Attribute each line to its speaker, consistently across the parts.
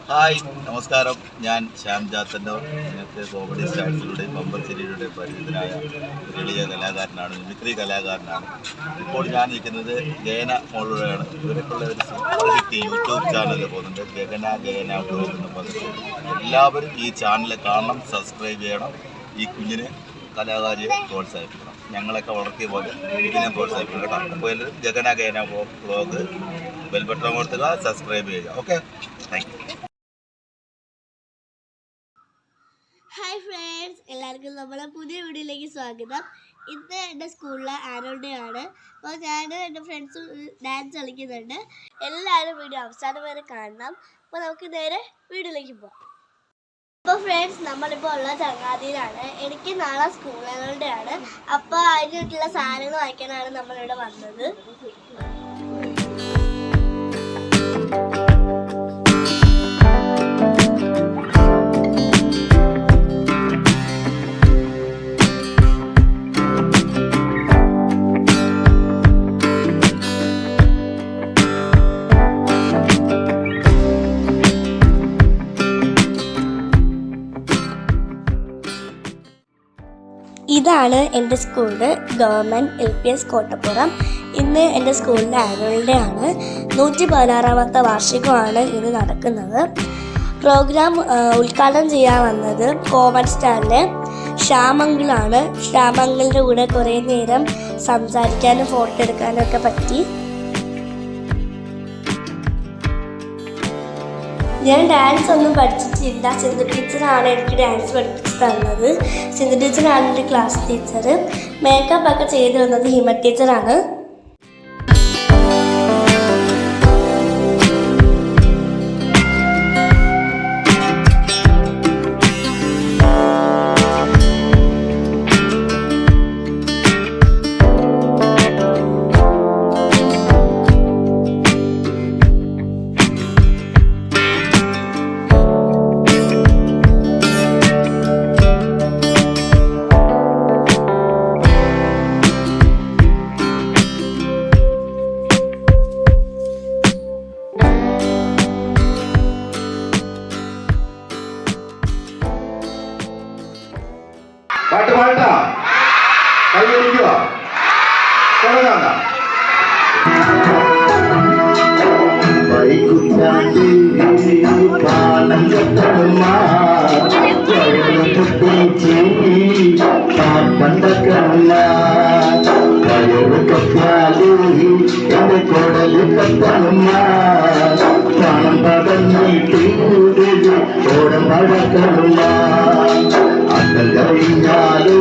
Speaker 1: Hi നമസ്കാരം. ഞാൻ ശ്യാം ജാത്തന്നൂർ. ഇന്നത്തെ കോമഡി സ്റ്റാർസിലൂടെയും ബമ്പർ സീരിയലിലൂടെയും പരിചിതനായ ഒരു എളിയ കലാകാരനാണ്, മിമിക്രി കലാകാരനാണ്. ഇപ്പോൾ ഞാൻ നിൽക്കുന്നത് ഗേന മോളിലൂടെയാണ്. ഇവരൊക്കെയുള്ള ഒരു സൂപ്പർ ഹിറ്റ് യൂട്യൂബ് ചാനൽ പോകുന്നുണ്ട്, ഗേന വ്ലോഗ് എന്ന് പറഞ്ഞിട്ട്. എല്ലാവരും ഈ ചാനൽ കാണണം, സബ്സ്ക്രൈബ് ചെയ്യണം. ഈ കുഞ്ഞിനെ കലാകാരിയെ പ്രോത്സാഹിപ്പിക്കണം. ഞങ്ങളൊക്കെ വളർത്തിയ പോലെ ഇതിനെ പ്രോത്സാഹിപ്പിക്കണം കേട്ടോ. അപ്പോൾ എല്ലാവരും ഗേന വ്ലോഗ് ബെൽ ബട്ടൺ കൊടുത്തുക, സബ്സ്ക്രൈബ് ചെയ്യുക. Okay, thank you.
Speaker 2: Hi friends, എല്ലാവർക്കും നമ്മളെ പുതിയ വീഡിയോയിലേക്ക് സ്വാഗതം. ഇന്ന് എൻ്റെ സ്കൂളിലെ ആനുവൽ ഡേ ആണ്. അപ്പോൾ ഞാനും എൻ്റെ ഫ്രണ്ട്സും ഡാൻസ് കളിക്കുന്നുണ്ട്. എല്ലാവരും വീഡിയോ അവസാനം വരെ കാണണം. അപ്പോൾ നമുക്ക് നേരെ വീഡിയോയിലേക്ക് പോകാം. അപ്പോൾ ഫ്രണ്ട്സ്, നമ്മളിപ്പോൾ ഉള്ള ചങ്ങാതിയിലാണ്. എനിക്ക് നാളെ സ്കൂൾ ആനുവൽ ഡേ ആണ്. അപ്പോൾ അതിനായിട്ടുള്ള സാധനങ്ങൾ വാങ്ങിക്കാനാണ് നമ്മളിവിടെ വന്നത്. ഇതാണ് എൻ്റെ സ്കൂളിൽ ഗവൺമെൻറ് LPS കോട്ടപ്പുറം. ഇന്ന് എൻ്റെ സ്കൂളിൻ്റെ ആനുവൽ ഡേ ആണ്. 116ാമത്തെ വാർഷികമാണ് ഇന്ന് നടക്കുന്നത്. പ്രോഗ്രാം ഉദ്ഘാടനം ചെയ്യാൻ വന്നത് കോമഡി സ്റ്റാറിലെ ശ്യാമങ്കിളാണ്. ശ്യാമങ്കിളിൻ്റെ കൂടെ കുറേ നേരം സംസാരിക്കാനും ഫോട്ടോ എടുക്കാനും ഒക്കെ പറ്റി. ഞാൻ ഡാൻസ് ഒന്നും പഠിച്ചിട്ടില്ല. സിന്ധു ടീച്ചറാണ് എനിക്ക് ഡാൻസ് പഠിപ്പിച്ച് തന്നത്. സിന്ധു ടീച്ചറാണ് എൻ്റെ ക്ലാസ് ടീച്ചർ. മേക്കപ്പ് ഒക്കെ ചെയ്തു തന്നത് ഹിമ ടീച്ചറാണ്.
Speaker 3: പാട്ട് പാട്ടാ കൈയടിക്കുക തുടങ്ങാണ്ട. എന്റെ കൊടല് കത്തണമ്മ പണം പകർന്നിട്ട് ഓടം പഴക്കണമ്മ. അത്തൽ കഴിഞ്ഞാലോ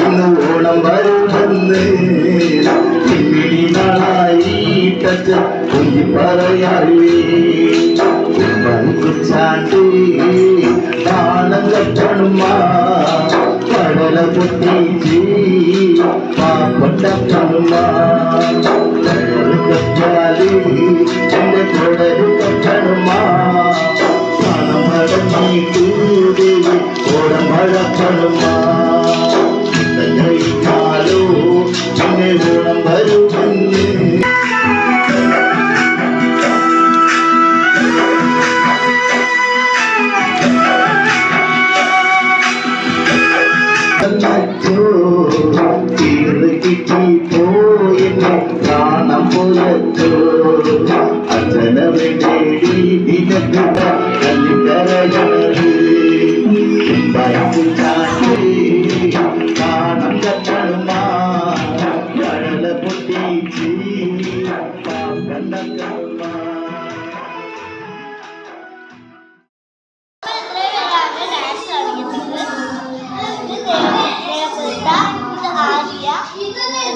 Speaker 3: ഇന്ന് ഓണം വരുമെന്ന് പിന്നിടി നാളായി തച്ച കുഞ്ഞി പറയാവേ. കുച്ചാണ്ട് താളം കെട്ടണമ്മ കടല പൊട്ടിച്ച് പാപ്പട്ടണമ്മ. കടൽ കറ്റാല് എന്റെ കൊടല് കെട്ടണമ്മ പണം പടങ്ങിട്ട് ഓടം പഴക്കണമ്മ. കഴിഞ്ഞാലോ പിന്നെ ഓണം വരുമെന്ന് പോയെന്നെ കാണാൻ പോയച്ചോ അച്ഛനവി നിനക്ക് കല്ലിക്കരയത് കാണാൻ കട്ടണമ്മ കടല പൊട്ടിച്ച് കണ്ടമ്മ.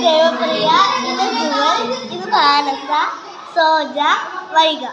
Speaker 2: ദേവപ്രിയ, ഇത് ജുവൽ, ഇത് മാനസ, സോജ, വൈഗ.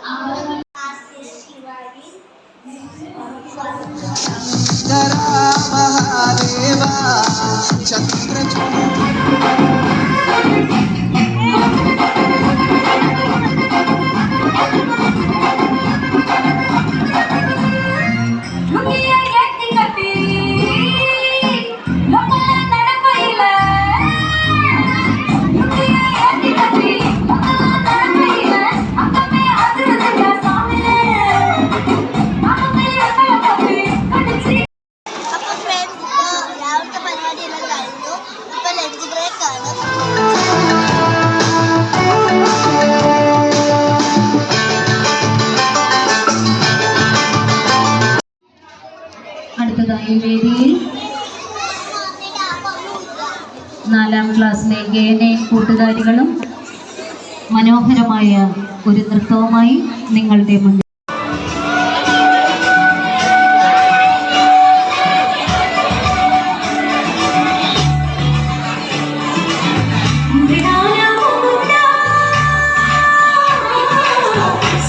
Speaker 4: ഈ വേദിയിൽ 4ാം ക്ലാസ്സിലെ ഗേനയും കൂട്ടുകാരികളും മനോഹരമായ ഒരു നൃത്തവുമായി നിങ്ങളുടെ മുന്നിൽ.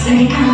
Speaker 5: Sari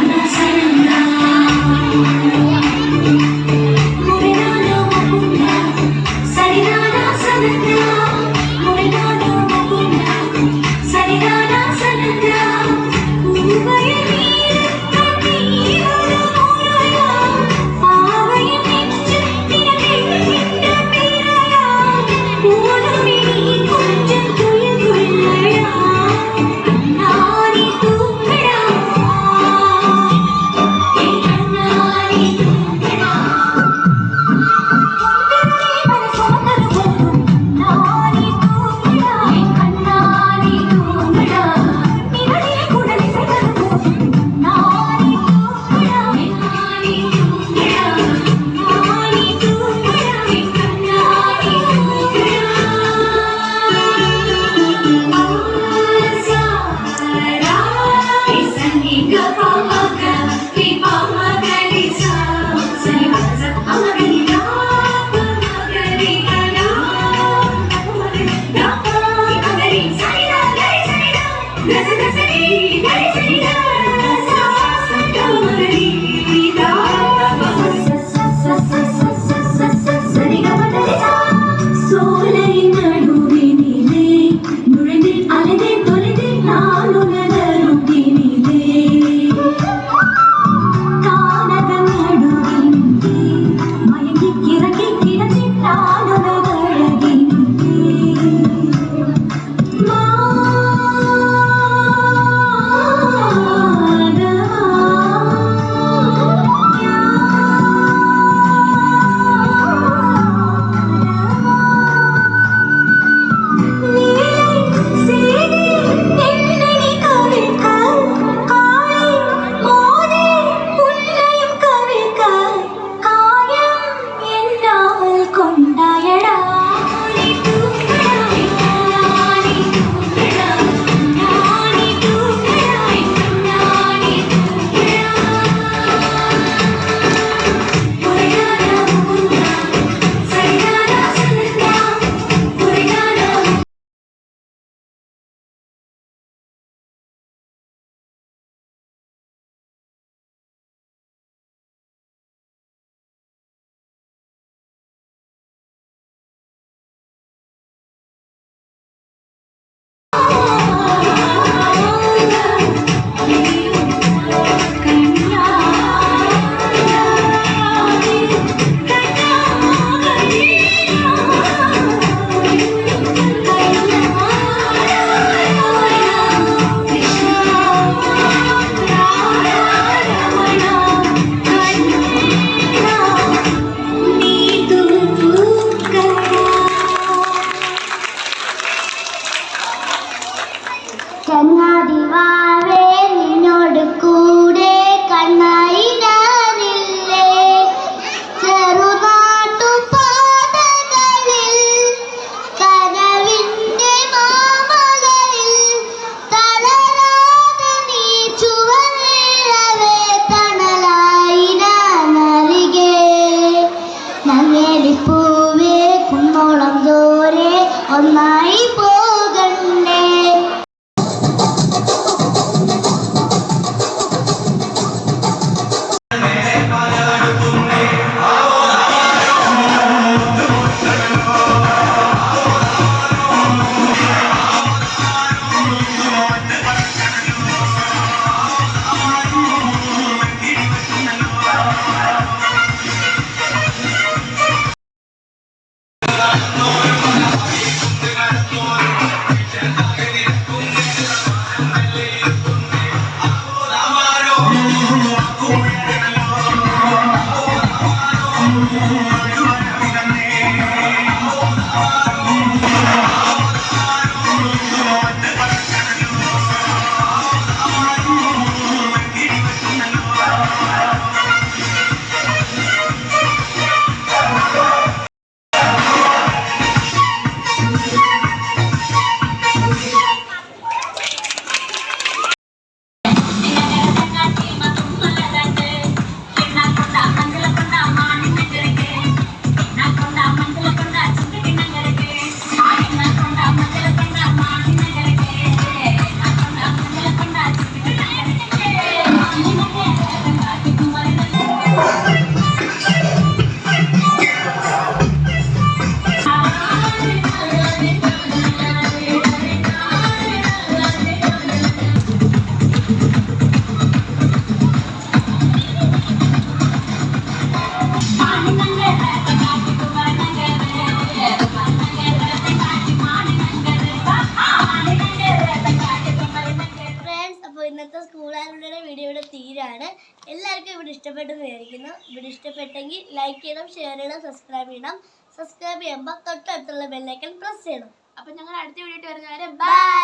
Speaker 2: ഇന്നത്തെ സ്കൂൾ ആനുവൽ വീഡിയോ ഇവിടെ തീരാണ്. എല്ലാവർക്കും ഇവിടെ ഇഷ്ടപ്പെട്ടെന്ന് വിചാരിക്കുന്നു. ഇവിടെ ഇഷ്ടപ്പെട്ടെങ്കിൽ ലൈക്ക് ചെയ്യണം, ഷെയർ ചെയ്യണം, സബ്സ്ക്രൈബ് ചെയ്യണം. സബ്സ്ക്രൈബ് ചെയ്യുമ്പോൾ തൊട്ടടുത്തുള്ള ബെല്ലൈക്കൺ പ്രസ് ചെയ്യണം.
Speaker 5: അപ്പൊ ഞങ്ങൾ അടുത്ത വീഡിയോ വരുന്നവരെ
Speaker 2: ബൈ.